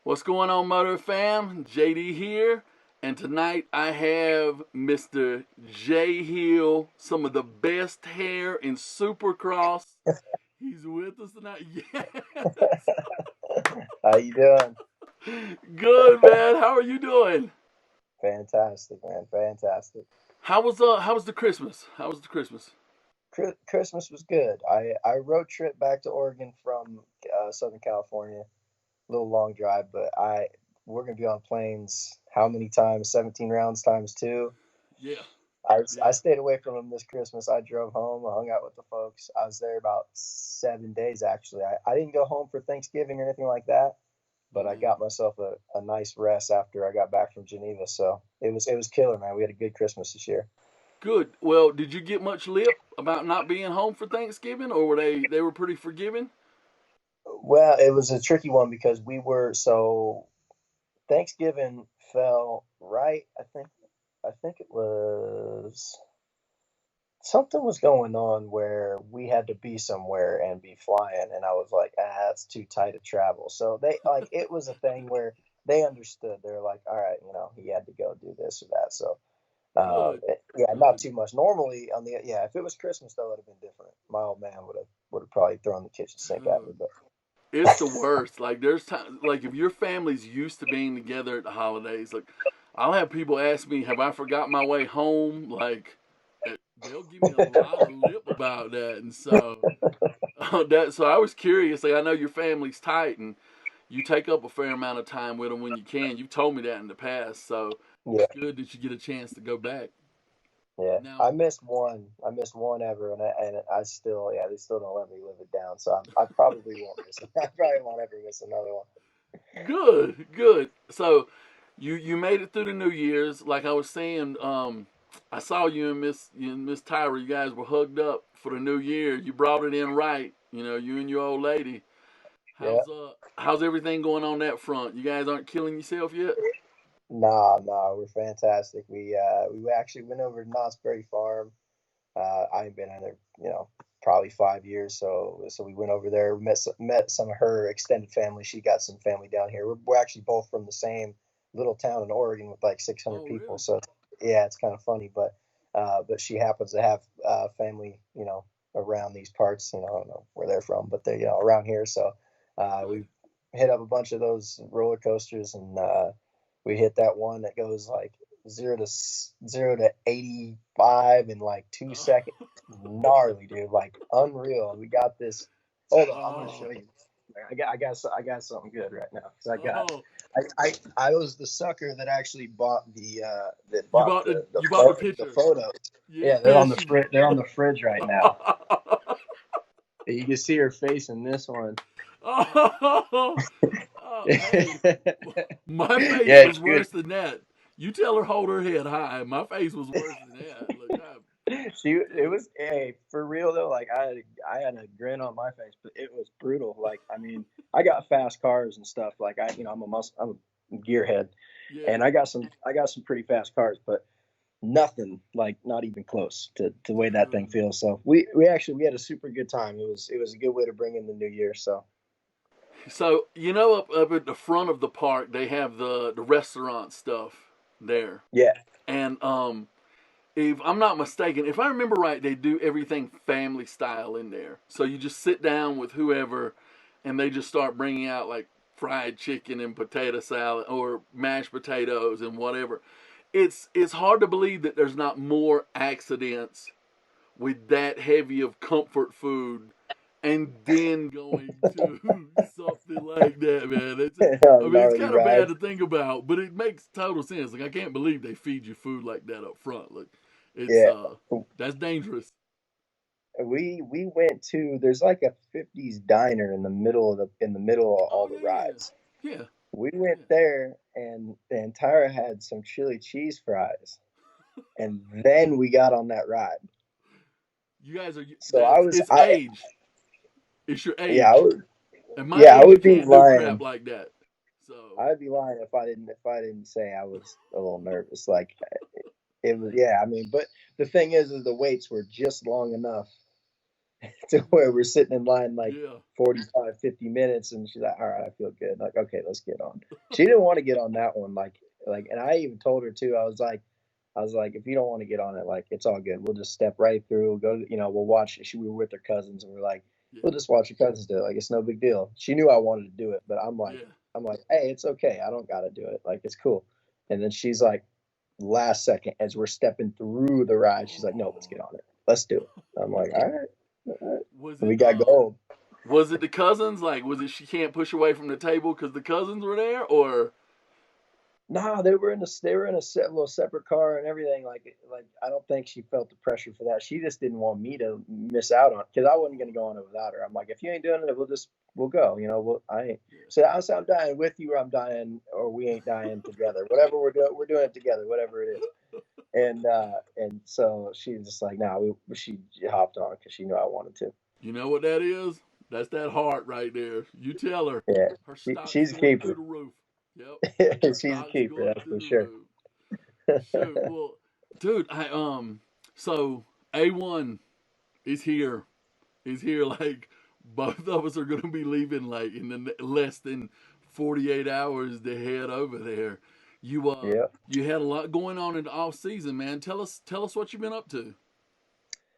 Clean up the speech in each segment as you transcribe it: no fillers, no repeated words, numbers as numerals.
What's going on, Motor Fam? JD here, and tonight I have Mr. J Hill, some of the best hair in Supercross. He's with us tonight. Yes. How you doing? Good, man. How are you doing? Fantastic, man. Fantastic. How was the Christmas? How was the Christmas? Christmas was good. I road trip back to Oregon from Southern California. A little long drive, but we're gonna be on planes. How many times? 17 rounds times two. Yeah, I yeah. stayed away from them this Christmas. I drove home. I hung out with the folks. I was there about 7 days actually. I didn't go home for Thanksgiving or anything like that, but Oh I man, got myself a nice rest after I got back from Geneva. So it was killer, man. We had a good Christmas this year. good. Well, did you get much lip about not being home for Thanksgiving, or were they pretty forgiving? Well, it was a tricky one because we were so Thanksgiving fell right. I think it was something was going on where we had to be somewhere and be flying, and I was like, that's too tight to travel. So they like it was a thing where they understood. They're like, all right, he had to go do this or that. So Good, yeah, not good. too much. Normally on the yeah, if it was Christmas though, it would have been different. My old man would have probably thrown the kitchen sink at me, but. It's the worst. Like there's time, like if your family's used to being together at the holidays, like I'll have people ask me, "Have I forgot my way home?" Like they'll give me a lot of lip about that, and so so I was curious. Like I know your family's tight, and you take up a fair amount of time with them when you can. You've told me that in the past, so Yeah. it's good that you get a chance to go back. Yeah, Now, I missed one. I missed one ever, and I still, yeah, they still don't let me live it down. So I probably won't miss it. I probably won't ever miss another one. good, good. So you made it through the New Year's. Like I was saying, I saw you and Miss Tyra. You guys were hugged up for the New Year. You brought it in right. You know, you and your old lady. Yeah, How's everything going on that front? You guys aren't killing yourself yet? nah, we're fantastic. We actually went over to Knott's Berry Farm. I ain't been in there, probably 5 years. So we went over there, met some of her extended family. She got some family down here. We're actually both from the same little town in Oregon with like 600 Oh, people. really? So yeah, it's kind of funny, but she happens to have family, around these parts. I don't know where they're from, but they're around here. So Good. we hit up a bunch of those roller coasters, and we hit that one that goes like 0 to 85 in like 2 seconds. Gnarly, dude, like unreal. We got this. Hold on, I'm gonna Oh, show you. I got something good right now because oh. I was the sucker that actually bought that You bought bought the the the, you bought the pho- the picture. photos. Yeah, Yes, you did. they're on the fridge right now. You can see her face in this one. Oh, hey, Yeah, my face was it's good. worse than that. You tell her hold her head high. My face was worse than that. Look, It was hey for real though. Like I had a grin on my face, but it was brutal. Like I mean, I got fast cars and stuff. Like I'm a gearhead, yeah, and I got some pretty fast cars, but nothing like not even close to the way that thing dude. feels. So we had a super good time. It was a good way to bring in the new year. So So up at the front of the park, they have the restaurant stuff there, yeah, and if I'm not mistaken, if I remember right, they do everything family style in there. So you just sit down with whoever, and they just start bringing out like fried chicken and potato salad or mashed potatoes and whatever. It's hard to believe that there's not more accidents with that heavy of comfort food and then going to something like that, man. I mean, it's gnarly kind of bad ride. to think about, but it makes total sense. Like, I can't believe they feed you food like that up front. Like, it's Yeah, that's dangerous. we went to there's like a 50s diner in the middle of Oh all the yeah, rides. yeah, yeah, We went yeah. there, and Tyra had some chili cheese fries, and then we got on that ride. You guys are So I that's was it's I age. It's your yeah, I age. would At my yeah, I age, you would be can't do crap lying. like that. So I'd be lying if I didn't say I was a little nervous. Like it was, yeah. I mean, but the thing is the waits were just long enough to where we're sitting in line like Yeah. 45, 50 minutes, and she's like, all right, I feel good. Like, okay, let's get on. She didn't want to get on that one. And I even told her too, I was like, if you don't want to get on it, like, it's all good. We'll just step right through, go to, we'll watch. We were with her cousins, and we're like, we'll Yeah. just watch your cousins do it. Like, it's no big deal. She knew I wanted to do it, but Yeah. I'm like, hey, it's okay. I don't got to do it. Like, it's cool. And then she's like, last second, as we're stepping through the ride, she's like, no, let's get Oh. on it. Let's do it. I'm like, all right. All right. Was And we it got gold. was it the cousins? Like, was it she can't push away from the table because the cousins were there, or No, they were in a little separate car and everything. Like I don't think she felt the pressure for that. She just didn't want me to miss out on because I wasn't gonna go on it without her. I'm like, if you ain't doing it, we'll go. I ain't. yeah, So I said, I'm dying with you, or I'm dying, or we ain't dying together. Whatever we're doing it together. Whatever it is. And so she was just like, nah, she hopped on because she knew I wanted to. you know what that is? That's that heart right there. You tell her. Yeah, Her stock's she's a going through keeper. the roof. Yep, her She's a stock's keeper, going that's through for the sure. roof. Shoot, well, dude, so A1 is here. Is here. Like both of us are gonna be leaving like in the less than 48 hours to head over there. Yeah. You had a lot going on in the off season, man. Tell us what you've been up to.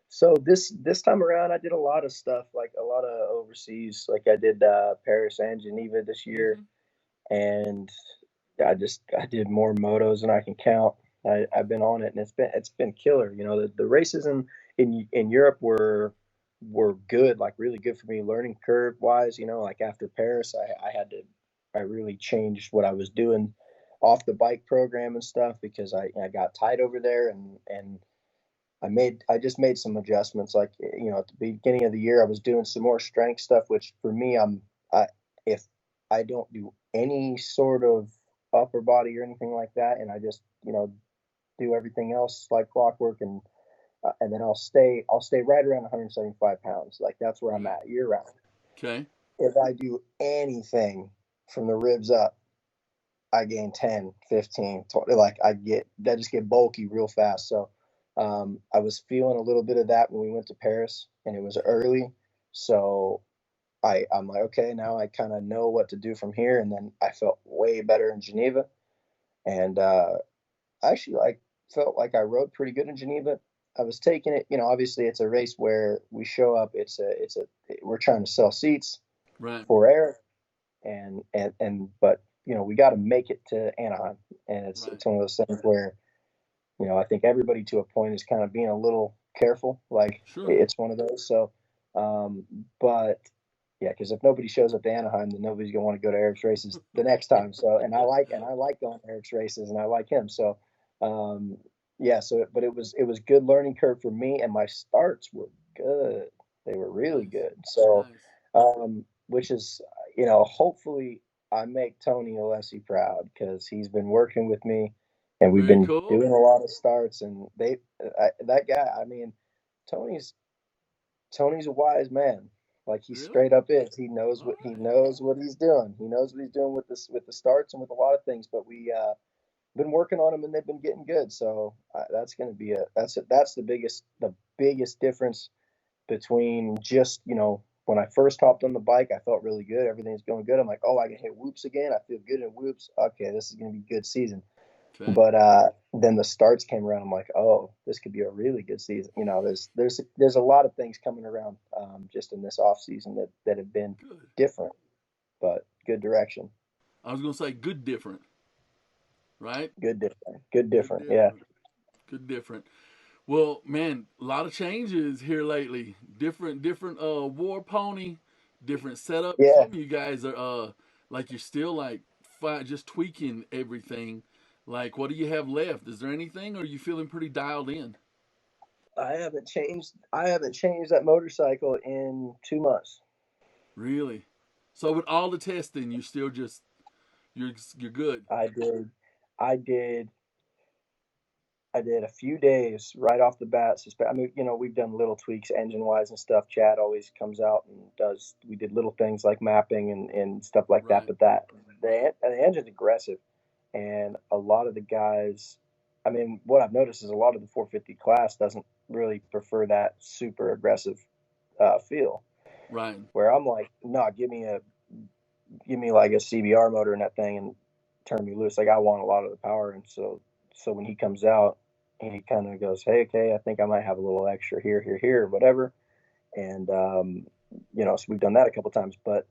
So this time around, I did a lot of stuff, like a lot of overseas. Like I did Paris and Geneva this year, Mm-hmm. and I did more motos than I can count. I've been on it, and it's been killer. The races in Europe were good, like really good for me, learning curve wise. Like after Paris, I really changed what I was doing off the bike program and stuff because I got tight over there, and I just made some adjustments. Like, at the beginning of the year, I was doing some more strength stuff, which for me, I if I don't do any sort of upper body or anything like that, and I just do everything else like clockwork, and then I'll stay right around 175 pounds. Like that's where I'm Right. at year round. Okay. If I do anything from the ribs up, I gain 10, 15, 20. Like I just get bulky real fast. So I was feeling a little bit of that when we went to Paris and it was Okay. early. So I'm like, okay, now I kind of know what to do from here. And then I felt way better in Geneva. And I actually felt like I rode pretty good in Geneva. I was taking it, obviously it's a race where we show up, we're trying to sell seats Right. for air but we got to make it to Anaheim, and it's Right. it's one of those things where I think everybody to a point is kind of being a little careful. Like Sure. it's one of those. So, um, but yeah, because if nobody shows up to Anaheim, then nobody's gonna want to go to Eric's races the next time. So, and I like going to Eric's races, and I like him. So, um, yeah. But it was good learning curve for me, and my starts were good. They were really Nice. good. So, Nice. which is hopefully I make Tony Alessi proud because he's been working with me and we've Very been cool. doing a lot of starts and that guy, I mean, Tony's Tony's a wise man. Like he Really? straight up is. He knows All what he right. knows what he's doing. He knows what he's doing with the starts and with a lot of things. But we been working on them and they've been getting good. So that's going to be that's the biggest difference between just when I first hopped on the bike. I felt really good. Everything's going good. I'm like, oh, I can hit whoops again. I feel good in whoops. Okay, this is going to be a good season. Okay. But then the starts came around. I'm like, oh, this could be a really good season. There's a lot of things coming around just in this off season that have been Good. different, but good direction. I was gonna say good different, right? Good different. Good Good different. Yeah. different. Good different. Well, man, a lot of changes here lately. Different war pony, different setup. You Yeah. told me you guys are like you're still like just tweaking everything. Like what do you have left? Is there anything or are you feeling pretty dialed in? I haven't changed that motorcycle in 2 months. Really? So with all the testing, you still just you're good. I did. I did I did a few days right off the bat. I mean, we've done little tweaks engine wise and stuff. Chad always comes out and does. We did little things like mapping and stuff like that. Right. But the engine's aggressive, and a lot of the guys. I mean, what I've noticed is a lot of the 450 class doesn't really prefer that super aggressive feel. Right. Where I'm like, no, give me like a CBR motor in that thing and turn me loose. Like I want a lot of the power, and so when he comes out, he kind of goes, hey, okay, I think I might have a little extra here, whatever. And so we've done that a couple times. But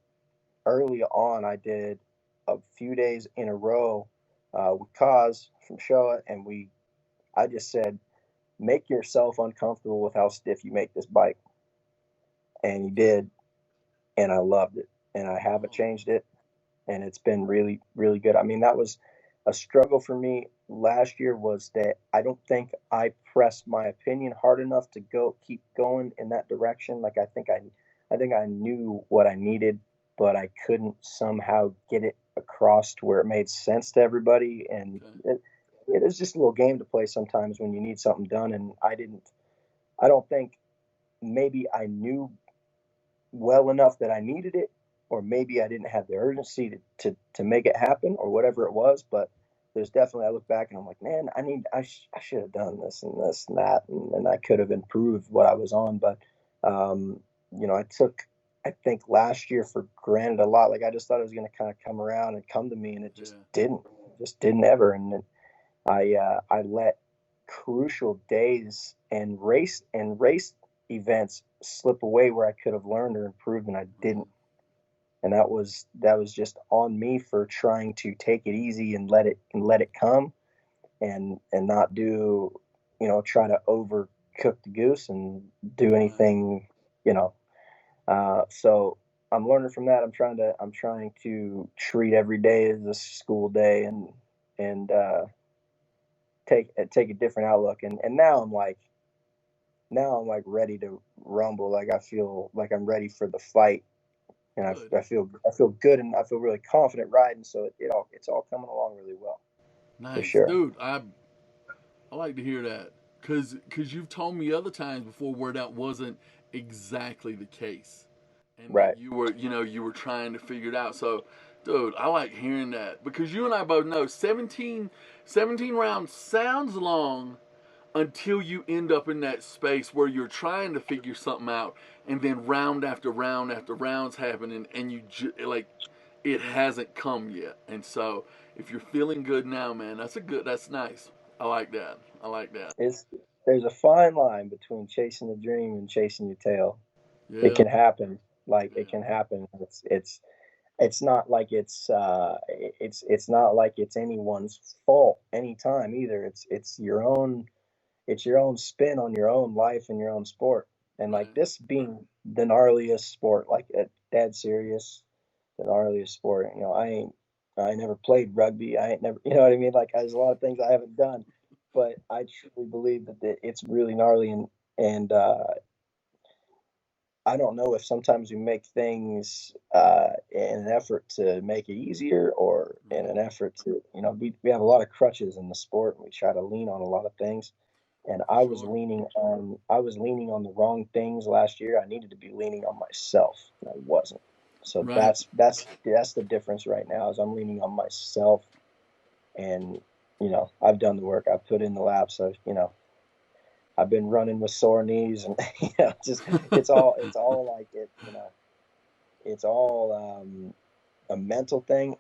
early on, I did a few days in a row with Kaz from Showa, and I just said, make yourself uncomfortable with how stiff you make this bike, and he did, and I loved it, and I haven't changed it, and it's been really, really good. I mean, that was a struggle for me last year, was that I don't think I pressed my opinion hard enough to keep going in that direction. Like I think I knew what I needed, but I couldn't somehow get it across to where it made sense to everybody. And Okay. it is just a little game to play sometimes when you need something done. And I don't think maybe I knew well enough that I needed it, or maybe I didn't have the urgency to make it happen, or whatever it was. But there's definitely, I look back and I'm like, man, I should have done this and that, and I could have improved what I was on. But I took, I think, last year for granted a lot. Like I just thought it was going to kind of come around and come to me, and it Yeah. just didn't ever. And then I let crucial days and race events slip away where I could have learned or improved, and I Right. didn't. And that was just on me for trying to take it easy and let it come, and not do, try to overcook the goose and do Right. anything, you know. So I'm learning from that. I'm trying to treat every day as a school day, and take a different outlook. And now I'm like ready to rumble. Like I feel like I'm ready for the fight, and Good. I feel good, and I feel really confident riding. So it's all coming along really well, for Nice, sure. dude. I like to hear that because you've told me other times before where that wasn't exactly the case, and that Right. you were trying to figure it out. So, dude, I like hearing that because you and I both know 17 rounds sounds long until you end up in that space where you're trying to figure something out, and then round after round after rounds happening, and like it hasn't come yet. And so, if you're feeling good now, man, that's nice. I like that. I like that. It's There's a fine line between chasing a dream and chasing your tail. It Yeah, can happen. Like it yeah, can happen. It's not like it's not like it's anyone's fault anytime either. It's your own spin on your own life and your own sport. And like right. this being the gnarliest sport, like dead serious, the gnarliest sport. I never played rugby. I ain't never, you know what I mean? Like there's a lot of things I haven't done, but I truly believe that it's really gnarly. And I don't know if sometimes we make things in an effort to make it easier, or in Right. an effort to, we have a lot of crutches in the sport, and we try to lean on a lot of things. And For sure. I was leaning on the wrong things last year. I needed to be leaning on myself, and I wasn't. So Right. that's the difference right now, is I'm leaning on myself. And I've done the work. I've put in the laps. I've been running with sore knees, and just it's all like it's all a mental thing,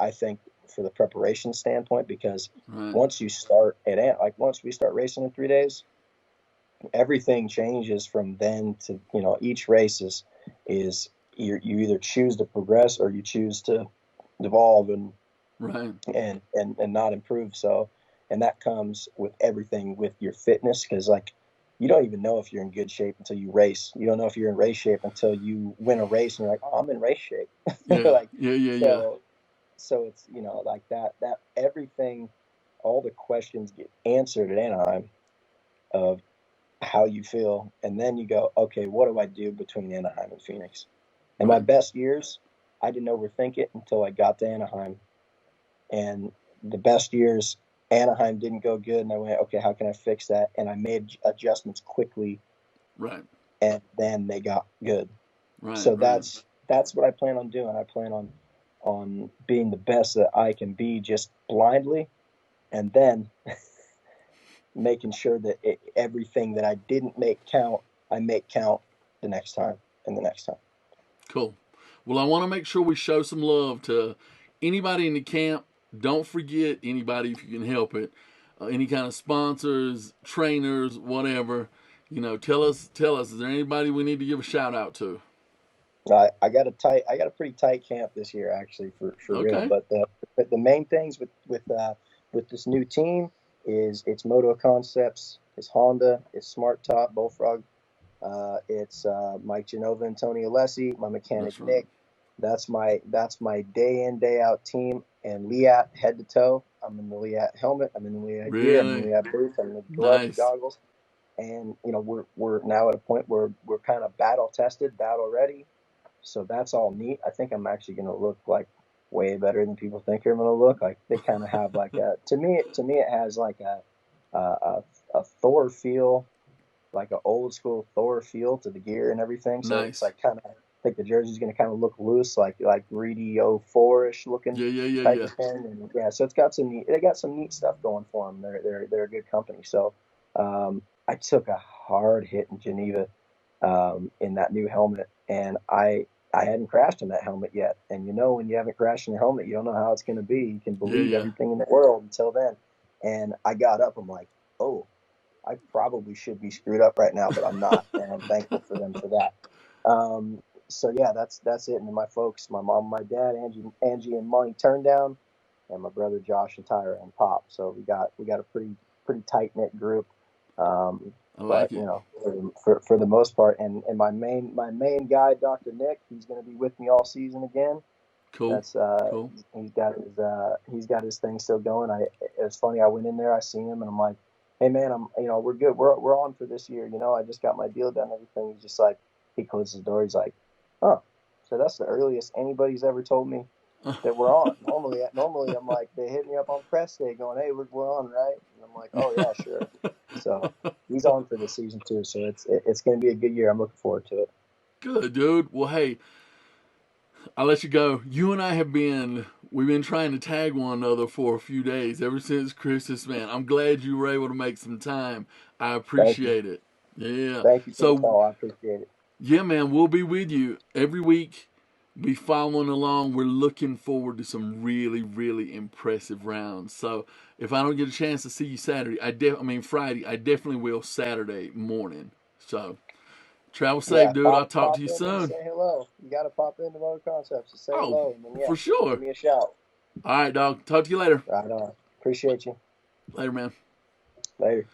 I think, for the preparation standpoint, because Right. once we start racing in 3 days, everything changes from then to, each race is you either choose to progress or you choose to devolve Right. and not improve. So, and that comes with everything, with your fitness, because like you don't even know if you're in good shape until you race. You don't know if you're in race shape until you win a race, and you're like, oh, I'm in race shape. Yeah. Like, Yeah. Yeah. Yeah. so it's, like that everything, all the questions get answered at Anaheim of how you feel, and then you go, okay, what do I do between Anaheim and Phoenix? And my Right. best years, I didn't overthink it until I got to Anaheim. And the best years, Anaheim didn't go good, and I went, okay, how can I fix that? And I made adjustments quickly, Right. and then they got good. Right. So Right. that's what I plan on doing. I plan on being the best that I can be, just blindly, and then making sure that everything that I didn't make count, I make count, the next time and the next time. Cool. Well, I want to make sure we show some love to anybody in the camp. Don't forget anybody if you can help it. Any kind of sponsors, trainers, whatever. Tell us. Is there anybody we need to give a shout out to? I got a pretty tight camp this year, actually, for real. Okay. But the main things with this new team is it's Moto Concepts, it's Honda, it's Smart Top, Bullfrog, it's Mike Genova and Tony Alessi, my mechanic That's right. Nick. That's my day in day out team, and Liat head to toe. I'm in the Liat helmet. I'm in the Liat gear. I'm in the Really Liat boots. I'm in the gloves, the nice. goggles. And we're now at a point where we're kind of battle tested, battle ready. So that's all neat. I think I'm actually going to look like way better than people think I'm going to look. Like they kind of have like a to me it has like a Thor feel, like an old school Thor feel to the gear and everything. So it's Nice. like kind of, I think the jersey's going to kind of look loose, like Greedy 04-ish looking Yeah, yeah, yeah, type yeah. of thing. And yeah, so they got some neat stuff going for them. They're a good company. So I took a hard hit in Geneva in that new helmet, and I hadn't crashed in that helmet yet. And when you haven't crashed in a helmet, you don't know how it's going to be. You can Yeah, believe yeah. everything in the world until then. And I got up. I'm like, oh, I probably should be screwed up right now, but I'm not, and I'm thankful for them for that. So yeah, that's it. And then my folks, my mom, my dad, Angie, and Monty Turndown, and my brother Josh and Tyra and Pop. So we got a pretty tight knit group. Um, I but like it. for the most part, and my main guy, Dr. Nick, he's going to be with me all season again. Cool. That's Cool. he's got his thing still going. It's funny. I went in there, I seen him, and I'm like, hey man, we're good. We're on for this year. I just got my deal done. Everything. He's just like, he closes the door. He's like, oh, so that's the earliest anybody's ever told me that we're on. Normally I'm like, they hit me up on press day going, hey, we're on, right? And I'm like, oh yeah, sure. So he's on for this season too. So it's going to be a good year. I'm looking forward to it. Good, dude. Well, hey, I'll let you go. You and I we've been trying to tag one another for a few days ever since Christmas, man. I'm glad you were able to make some time. I Thank you. appreciate it. Yeah. Thank you for the So, call. I appreciate it. yeah, man, we'll be with you every week. Be following along. We're looking forward to some really, really impressive rounds. So, if I don't get a chance to see you Saturday, Friday, I definitely will Saturday morning. So, travel safe, Yeah, dude. I'll pop talk to pop you in and soon. say hello. You got to pop into Motor Concepts to say Oh, hello, and then yeah, for give sure. me a shout. All right, dog. Talk to you later. Right on. Appreciate you. Later, man. Later.